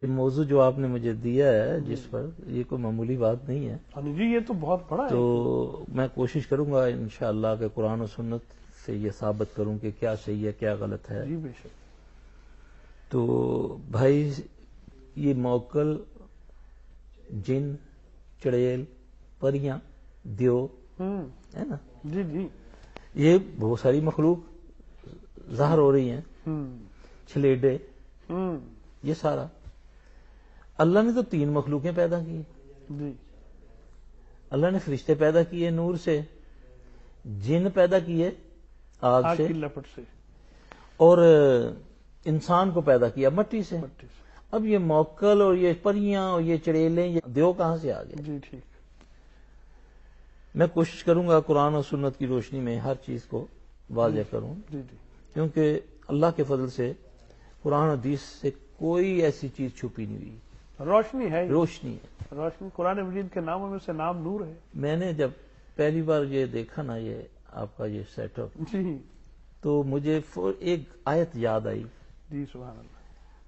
یہ موضوع جو آپ نے مجھے دیا ہے جس پر، یہ کوئی معمولی بات نہیں ہے. جی یہ تو بہت بڑا ہے. تو میں کوشش کروں گا انشاءاللہ کہ قرآن و سنت سے یہ ثابت کروں کہ کیا صحیح ہے کیا غلط ہے. جی بے شک. تو بھائی یہ موکل، جن، چڑیل، پریاں، دیو ہے نا، جی جی یہ بہت ساری مخلوق ظاہر ہو رہی ہیں. چھلیڈے، یہ سارا اللہ نے تو 3 مخلوقیں پیدا کی. جی اللہ نے فرشتے پیدا کیے نور سے، جن پیدا کیے آگ سے، کی لپٹ سے، اور انسان کو پیدا کیا مٹی سے. مٹی سے. اب یہ موکل اور یہ پریاں اور یہ چڑیلیں، یہ دیو کہاں سے آ گئے؟ جی ٹھیک. میں کوشش کروں گا قرآن اور سنت کی روشنی میں ہر چیز کو واضح کروں، جی جی کیونکہ اللہ کے فضل سے قرآن و حدیث سے کوئی ایسی چیز چھپی نہیں ہوئی. روشنی ہے. روشنی ہے. روشنی قرآن مجید کے ناموں میں سے نام نور ہے. میں نے جب پہلی بار یہ دیکھا نا، یہ آپ کا یہ سیٹ اپ، جی تو مجھے ایک آیت یاد آئی. جی سبحان اللہ.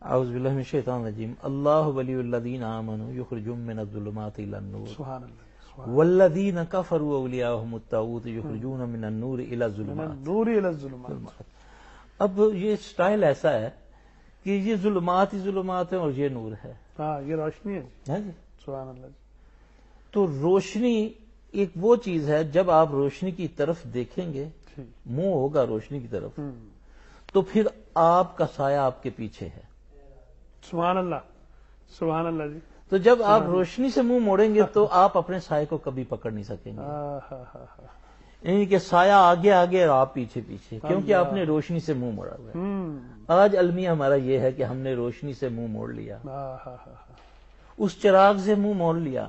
اعوذ باللہ من الشیطان الرجیم. اللہ ولی الذین آمنوا یخرجهم من الظلمات الى النور سبحان اللہ. والذین کفروا اولیاءهم الطاغوت یخرجون من النور الى الظلمات. نور الی الظلمات. اب یہ سٹائل ایسا ہے کہ یہ ظلمات ہی ظلمات ہیں اور یہ نور ہے. ہاں یہ روشنی ہے. جی. سبحان اللہ. تو روشنی ایک وہ چیز ہے، جب آپ روشنی کی طرف دیکھیں گے، منہ ہوگا روشنی کی طرف، تو پھر آپ کا سایہ آپ کے پیچھے ہے. سبحان اللہ. سبحان اللہ جی. تو جب آپ روشنی سے منہ موڑیں گے تو آپ اپنے سائے کو کبھی پکڑ نہیں سکیں گے. یعنی کہ سایہ آگے آگے اور آپ پیچھے پیچھے، کیونکہ آپ نے روشنی سے منہ موڑا ہوا ہے. آج المیہ ہمارا یہ ہے کہ ہم نے روشنی سے منہ موڑ لیا، اس چراغ سے منہ موڑ لیا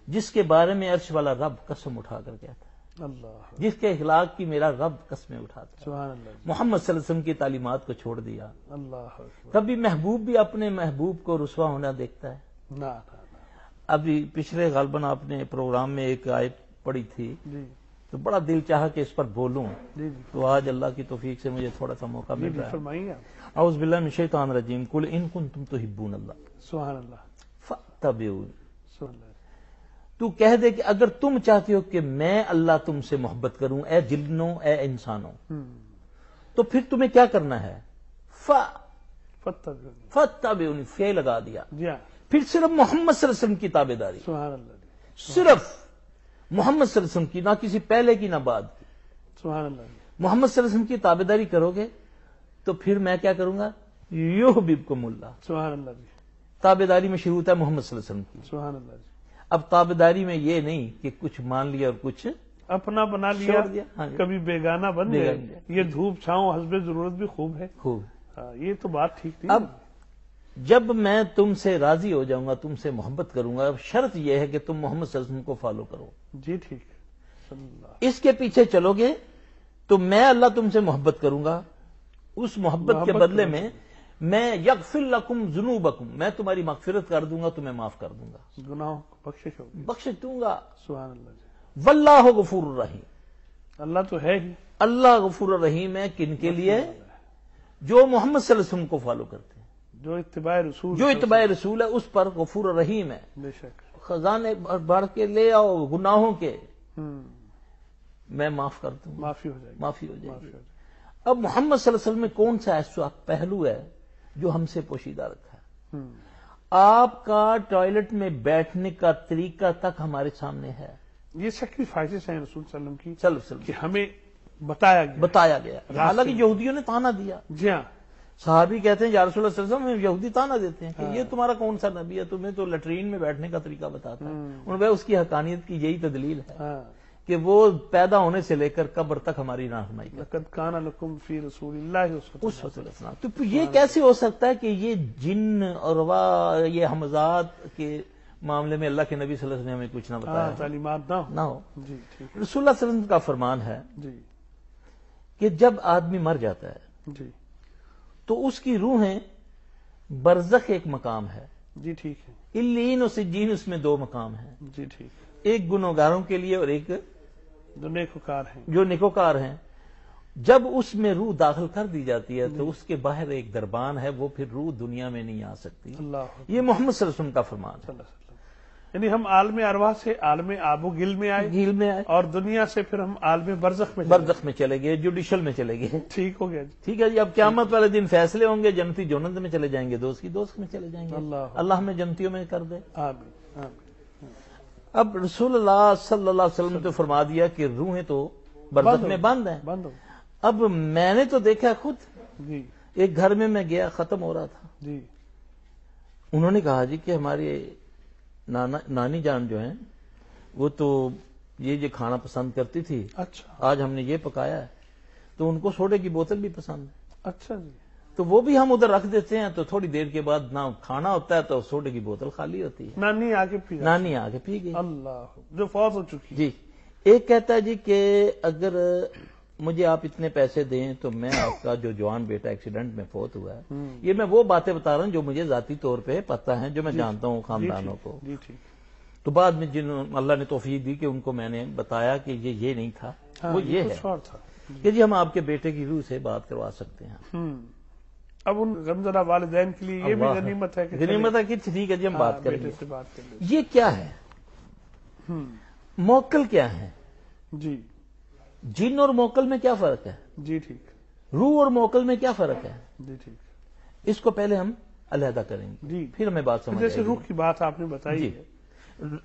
جس کے بارے میں عرش والا رب قسم اٹھا کر کہتا ہے، اللہ. جس کے اخلاق کی میرا رب قسمیں اٹھاتا ہے. سبحان اللہ. محمد صلی اللہ علیہ وسلم کی تعلیمات کو چھوڑ دیا. اللہ. کبھی محبوب بھی اپنے محبوب کو رسوا ہونا دیکھتا ہے؟ نہ. ابھی پچھلے غالباً آپ نے پروگرام میں ایک آیت پڑھی تھی، جی تو بڑا دل چاہا کہ اس پر بولوں، جی جی تو آج اللہ کی توفیق سے مجھے تھوڑا سا موقع مل رہا ہے. فرمائیے آپ. اعوذ باللہ من الشیطان الرجیم. قل ان کنتم تحبون اللہ سبحان اللہ. فاتبعونی. سبحان اللہ. تو کہہ دے کہ اگر تم چاہتے ہو کہ میں اللہ تم سے محبت کروں، اے جنوں اے انسانوں، تو پھر تمہیں کیا کرنا ہے؟ فاتبعونی، فے لگا دیا. جی ہاں. پھر صرف محمد صلی اللہ علیہ وسلم کی تابع داری. سبحان اللہ. صرف محمد صلی اللہ علیہ وسلم کی، نہ کسی پہلے کی نہ بعد کی. سبحان اللہ. محمد صلی اللہ علیہ وسلم کی تابع داری کرو گے تو پھر میں کیا کروں گا؟ یحببکم اللہ. سبحان اللہ جی. تابع داری میں شروع ہے محمد صلی اللہ علیہ وسلم کی. سبحان اللہ جی. اب تابع داری میں یہ نہیں کہ کچھ مان لیا اور کچھ اپنا بنا لیا، چھوڑ دیا. ہاں جی. کبھی بیگانہ بن گئے. یہ دھوپ چھاؤں حسب ضرورت بھی خوب ہے. خوب. یہ تو بات ٹھیک تھی. اب جب میں تم سے راضی ہو جاؤں گا، تم سے محبت کروں گا، اب شرط یہ ہے کہ تم محمد صلی اللہ علیہ وسلم کو فالو کرو. جی ٹھیک ہے. صلی اللہ. اس کے پیچھے چلو گے تو میں اللہ تم سے محبت کروں گا. اس محبت کے بدلے میں یغفر لکم ذنوبکم، میں تمہاری مغفرت کر دوں گا، تمہیں معاف کر دوں گا، گناہوں کو بخشش ہوگی. بخش دوں گا. سبحان اللہ جی. واللہ غفور الرحیم. اللہ تو ہے ہی. اللہ غفور الرحیم ہے کن کے لیے؟ جو محمد صلی اللہ علیہ وسلم کو فالو کرتے ہیں، جو اتباع رسول، جو اتباع رسول ہے، اس پر غفور الرحیم ہے. بے شک. خزانے بھر کے لے آؤ گناہوں کے، میں معاف کر دوں گا، معافی ہو جائے گی. معافی ہو جائے گی. اب محمد صلی اللہ علیہ وسلم میں کون سا ایسا پہلو ہے جو ہم سے پوشیدہ رکھا ہے؟ آپ کا ٹوائلٹ میں بیٹھنے کا طریقہ تک ہمارے سامنے ہے. یہ سیکریفائسز ہیں رسول صلی اللہ علیہ وسلم کی، صلی اللہ علیہ وسلم کہ ہمیں بتایا گیا. حالانکہ یہودیوں نے تانا دیا. جی ہاں. صحابی کہتے ہیں یا رسول اللہ صلی اللہ علیہ وسلم، یہودی تانا دیتے ہیں کہ یہ تمہارا کون سا نبی ہے، تمہیں تو لیٹرین میں بیٹھنے کا طریقہ بتاتا ہے. انہوں نے اس کی حقانیت کی یہی تدلیل ہے کہ وہ پیدا ہونے سے لے کر قبر تک ہماری رہنمائی کرتا ہے. لقد کان لکم فی رسول اللہ اسوۃ حسنہ. تو یہ کیسے ہو سکتا ہے کہ یہ جن اور یہ حمزات کے معاملے میں اللہ کے نبی صلی اللہ علیہ وسلم نے ہمیں کچھ نہ بتایا، تعلیمات نہ ہو. جی ٹھیک. رسول اللہ صلی اللہ علیہ وسلم کا فرمان ہے جی کہ جب آدمی مر جاتا ہے جی تو اس کی روحیں برزخ ایک مقام ہے. جی ٹھیک ہے. الین و سجین، اس میں 2 مقام ہیں. جی ٹھیک. ایک گنہگاروں کے لیے اور ایک جو نیکوکار ہیں. جو نیکوکار ہیں. جب اس میں روح داخل کر دی جاتی ہے تو اس کے باہر ایک دربان ہے، وہ پھر روح دنیا میں نہیں آ سکتی. یہ محمد صلی اللہ علیہ وسلم کا فرمان ہے. یعنی ہم عالم ارواح سے عالم آب و گل میں آئے اور دنیا سے پھر ہم عالم برزخ میں چلے گئے، جوڈیشل میں چلے گئے. ٹھیک ہو گیا جی. ٹھیک ہے جی. اب قیامت والے دن فیصلے ہوں گے، جنتی جنت میں چلے جائیں گے، دوست کی دوست میں چلے جائیں گے. اللہ ہمیں جنتیوں میں کر دے. آمین. اب رسول اللہ صلی اللہ علیہ وسلم نے تو فرما دیا کہ روحیں تو برزخ میں بند ہیں. اب میں نے تو دیکھا خود جی. ایک گھر میں گیا، ختم ہو رہا تھا جی. انہوں نے کہا جی کہ ہماری نانی جان جو ہیں وہ تو یہ کھانا پسند کرتی تھی. اچھا. آج ہم نے یہ پکایا ہے تو ان کو سوڈے کی بوتل بھی پسند ہے. اچھا جی. تو وہ بھی ہم ادھر رکھ دیتے ہیں، تو تھوڑی دیر کے بعد نہ کھانا ہوتا ہے تو سوڈے کی بوتل خالی ہوتی ہے. نانی آ کے پی گئی. اللہ، جو فوت ہو چکی. جی. ایک کہتا ہے جی کہ اگر مجھے آپ اتنے پیسے دیں تو میں آپ کا جو جوان بیٹا ایکسیڈنٹ میں فوت ہوا ہے، یہ میں وہ باتیں بتا رہا ہوں جو مجھے ذاتی طور پہ پتہ ہیں، جو میں جانتا ہوں خاندانوں کو. تو بعد میں جن اللہ نے توفیق دی کہ ان کو میں نے بتایا کہ یہ نہیں تھا، وہ یہ ہے کہ جی ہم آپ کے بیٹے کی روح سے بات کروا سکتے ہیں. اب ان غمزدہ والدین کے لیے یہ بھی غنیمت ہے کہ ٹھیک ہے جی ہم بات کریں گے. یہ کیا ہے؟ موکل کیا ہے؟ جی. جن اور موکل میں کیا فرق ہے؟ جی ٹھیک. روح اور موکل میں کیا فرق ہے؟ جی ٹھیک. اس کو پہلے ہم علیحدہ کریں گے جی. پھر ہمیں بات سمجھ جیسے روح کی بات آپ نے بتائی ہے.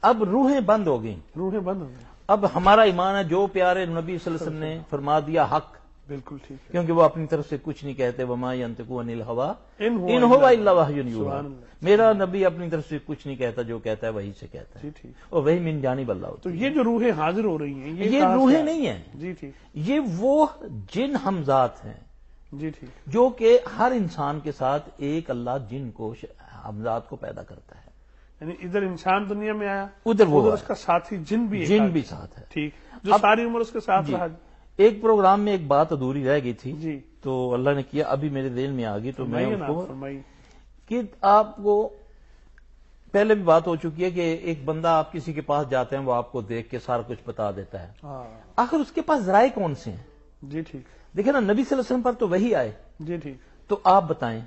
اب روحیں بند ہو گئیں. روحیں بند ہو گئی. اب ہمارا ایمان ہے جو پیارے نبی صلی اللہ علیہ وسلم نے فرما دیا حق. بالکل ٹھیک ہے. کیونکہ وہ اپنی طرف سے کچھ نہیں کہتے. وما ينطق عن الهوى ان هو الا وحی یوحی. میرا نبی اپنی طرف سے کچھ نہیں کہتا، جو کہتا ہے وہی سے کہتا ہے. اور وہی من جانب اللہ ہوتا ہے. تو یہ جو روحیں حاضر ہو رہی ہیں یہ روحیں نہیں ہیں. جی ٹھیک. یہ وہ جن حمزات ہیں. جی ٹھیک. جو کہ ہر انسان کے ساتھ ایک اللہ جن کو حمزات کو پیدا کرتا ہے. یعنی ادھر انسان دنیا میں آیا، ادھر وہ اس کا ساتھی جن بھی ساتھ ہے. ٹھیک. جو ساری عمر اس کے ساتھ رہا. ایک پروگرام میں ایک بات ادھوری رہ گئی تھی جی. تو اللہ نے کیا ابھی میرے ذہن میں آ گئی تو میں اس کو کہ آپ کو پہلے بھی بات ہو چکی ہے کہ ایک بندہ آپ کسی کے پاس جاتے ہیں، وہ آپ کو دیکھ کے سارا کچھ بتا دیتا ہے. آخر اس کے پاس ذرائع کون سے ہیں؟ جی ٹھیک. دیکھیں نا، نبی صلی اللہ علیہ وسلم پر تو وہی آئے. جی ٹھیک. تو آپ بتائیں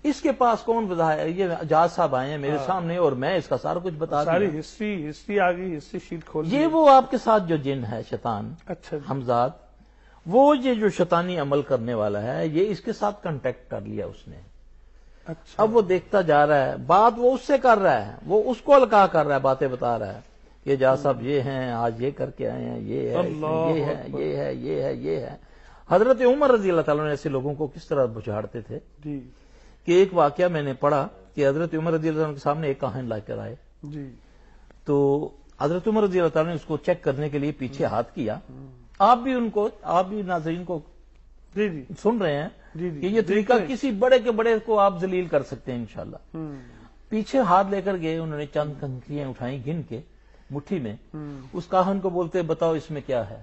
اس کے پاس کون وضاحت؟ یہ اجاز صاحب آئے ہیں میرے سامنے اور میں اس کا سارا کچھ بتا دوں. ساری ہسٹری آ گئی، ہسٹری شیٹ کھول. یہ وہ آپ کے ساتھ جو جن ہے شیطان، اچھا حمزات، وہ یہ جو شیطانی عمل کرنے والا ہے، یہ اس کے ساتھ کنٹیکٹ کر لیا اس نے. اچھا. اب وہ دیکھتا جا رہا ہے، بات وہ اس سے کر رہا ہے، وہ اس کو القاع کر رہا ہے، باتیں بتا رہا ہے کہ جا صاحب یہ ہیں، آج یہ کر کے آئے ہیں، یہ ہے، یہ ہے، یہ ہے، یہ ہے، یہ ہے. حضرت عمر رضی اللہ تعالیٰ نے ایسے لوگوں کو کس طرح بچھاڑتے تھے جی. کہ ایک واقعہ میں نے پڑھا کہ حضرت عمر رضی اللہ عنہ کے سامنے ایک کاہن لا کر آئے. جی. تو حضرت عمر رضی اللہ تعالیٰ نے اس کو چیک کرنے کے لیے پیچھے ہاتھ کیا. آپ بھی ناظرین کو جی جی سن رہے ہیں کہ یہ طریقہ کسی بڑے کے بڑے کو آپ ذلیل کر سکتے ہیں انشاءاللہ. پیچھے ہاتھ لے کر گئے، انہوں نے چند کنکریاں اٹھائیں گن کے مٹھی میں. اس کاہن کو بولتے بتاؤ اس میں کیا ہے.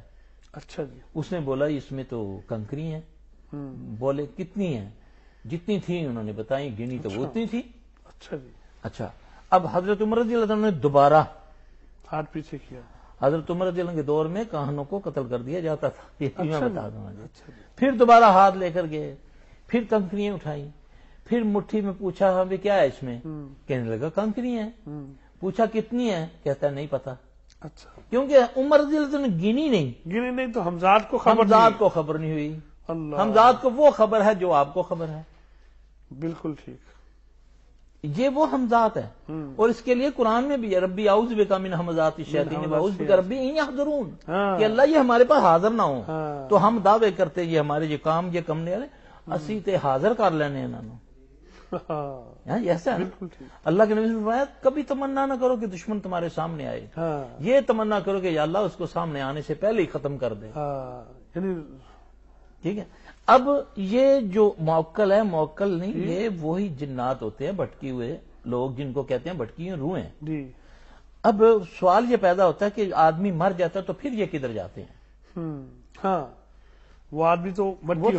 اچھا جی. اس نے بولا اس میں تو کنکری ہیں. بولے کتنی ہیں؟ جتنی تھیں انہوں نے بتائیں، گنی تو وہ اتنی تھی. اچھا جی. اچھا. اب حضرت عمر رضی اللہ عنہ نے دوبارہ ہاتھ پیچھے کیا. حضرت عمر رضی اللہ عنہ کے دور میں کاہنوں کو قتل کر دیا جاتا تھا، یہ میں بتا دوں. پھر دوبارہ ہاتھ لے کر گئے، پھر کنکریاں اٹھائیں، پھر مٹھی میں پوچھا ہمیں کیا ہے اس میں؟ کہنے لگا کنکری ہیں. پوچھا کتنی ہیں؟ کہتا ہے نہیں پتا. اچھا. کیونکہ عمر رضی اللہ عنہ نے گنی نہیں تو حمزات کو خبر نہیں ہوئی. حمزات کو وہ خبر ہے جو آپ کو خبر ہے. بالکل ٹھیک. یہ وہ حمزات ہے. اور اس کے لیے قرآن میں بھی ربی اعوذ بک من حمزات الشیاطین واعوذ بک ربی ان یحضرون، کہ اللہ یہ ہمارے پاس حاضر نہ ہو. تو ہم دعوے کرتے یہ ہمارے یہ کام یہ کمنے والے اسی تے حاضر کر لینے انہوں نے. ایسا اللہ کے نبی نے فرمایا کبھی تمنا نہ کرو کہ دشمن تمہارے سامنے آئے. یہ تمنا کرو کہ یا اللہ اس کو سامنے آنے سے پہلے ہی ختم کر دے. ٹھیک ہے. اب یہ جو موکل ہے، موکل نہیں، یہ وہی جنات ہوتے ہیں، بھٹکی ہوئے لوگ جن کو کہتے ہیں بھٹکی ہوئی روحیں. جی. اب سوال یہ پیدا ہوتا ہے کہ آدمی مر جاتا ہے تو پھر یہ کدھر جاتے ہیں؟ ہاں وہ آدمی تو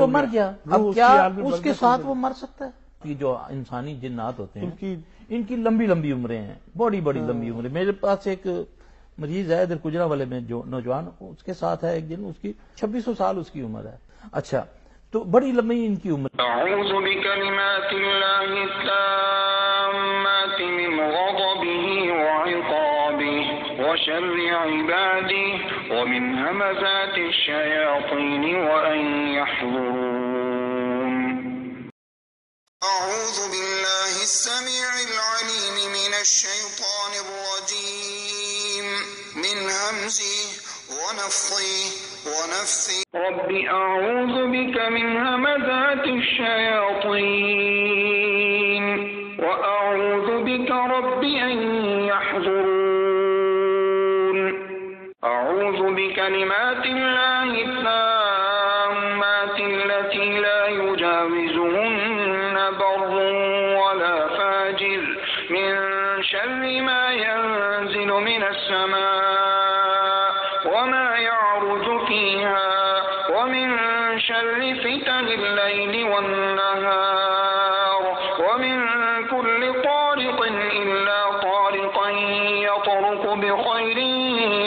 مر گیا. اب کیا اس کے ساتھ وہ مر سکتا ہے؟ یہ جو انسانی جنات ہوتے ہیں ان کی لمبی لمبی عمریں ہیں، بڑی بڑی لمبی عمریں. میرے پاس ایک مجید زید القجرہ والے میں جو نوجوان اس کے ساتھ ہے ایک دن، اس کی 2600 سال اس کی عمر ہے. اچھا تو بڑی لمبی ان کی عمر. اعوذ بکلمات اللہ التامات من غضبہ وعقابہ وشر عبادہ ومن همزات الشیاطین وان یحضرون. اعوذ باللہ السمیع العلیم من الشیطان الرجیم من همزہ ونفخہ ونفثہ رب اعوذ بک من همزات الشیاطین واعوذ بک رب ان یحضرون. اعوذ بکلمات اللہ التامات التي لا يجاوزهن بر ولا فاجر من شر ما ينزل من السماء وما يعرج فيها ومن شر فتن الليل والنهار ومن كل طارق إلا طارقا يطرق بخير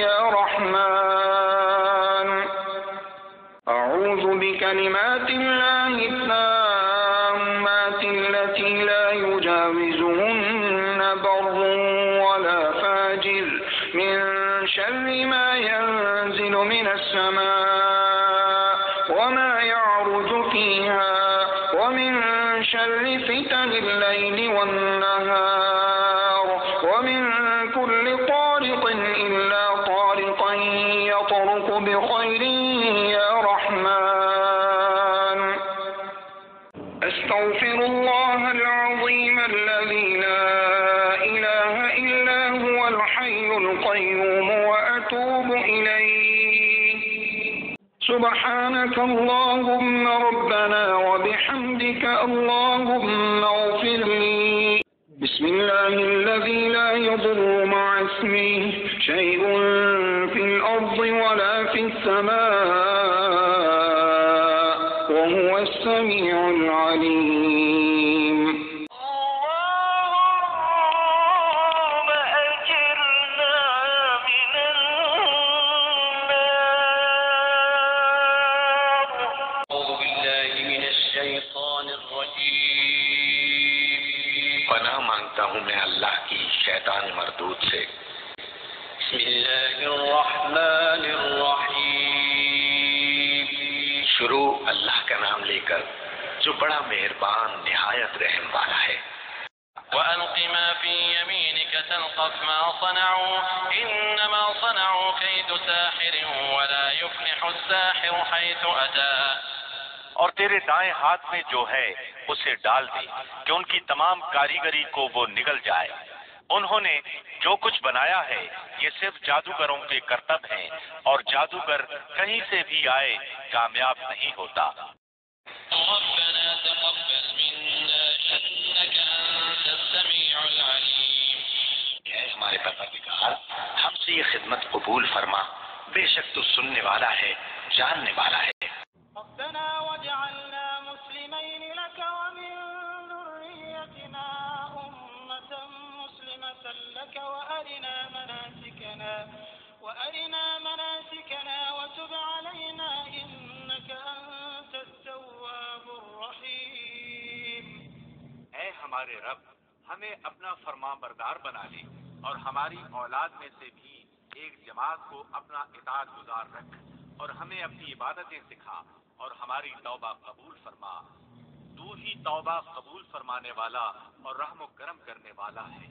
يا رحمن. أعوذ بكلمات الله التامات التي لا يجاوزهن بر ولا فاجر من شر ما ينزل من السماء وما يعرج فيها ومن شر فتن الليل والنهار ومن كل طارق إلا طارقا يطرق بخير يا رحمن. أستغفر الله العظيم الذي لا إله إلا هو الحي القيوم وأتوب إليه. سبحانك اللهم ربنا وبحمدك اللهم اغفر لي. بسم الله الذي لا يضر مع اسمه شيء في الأرض ولا في السماء وهو السميع العليم. اللهم أجرنا من النار. أعوذ بالله من الشيطان الرجيم. پناہ مانگتا ہوں میں اللہ کی شیطان مردود سے. بسم الله الرحمن الرحيم. شروع اللہ کا نام لے کر جو بڑا مہربان نہایت رحم والا ہے. وألق ما في يمينك تلقف ما صنعوا إنما صنعوا كيد ساحر ولا يفلح الساحر حيث أتى. اور تیرے دائیں ہاتھ میں جو ہے اسے ڈال دی کہ ان کی تمام کاریگری کو وہ نگل جائے. انہوں نے جو کچھ بنایا ہے یہ صرف جادوگروں کے کرتب ہیں، اور جادوگر کہیں سے بھی آئے کامیاب نہیں ہوتا. ربنا تقبل منا إنك أنت السميع العليم. اے ہمارے پروردگار ہم سے یہ خدمت قبول فرما، بے شک تو سننے والا ہے، جاننے والا ہے. ربنا واجعلنا مسلمين لك ومن ذريتنا أمة مسلمة لك وأرنا مناسكنا وتب علينا إنك أنت التواب الرحيم. اے ہمارے رب ہمیں اپنا فرمان بردار بنا لے، اور ہماری اولاد میں سے بھی ایک جماعت کو اپنا اطاعت گزار رکھ، اور ہمیں اپنی عبادتیں سکھا اور ہماری توبہ قبول فرما. تو ہی توبہ قبول فرمانے والا اور رحم و کرم کرنے والا ہے.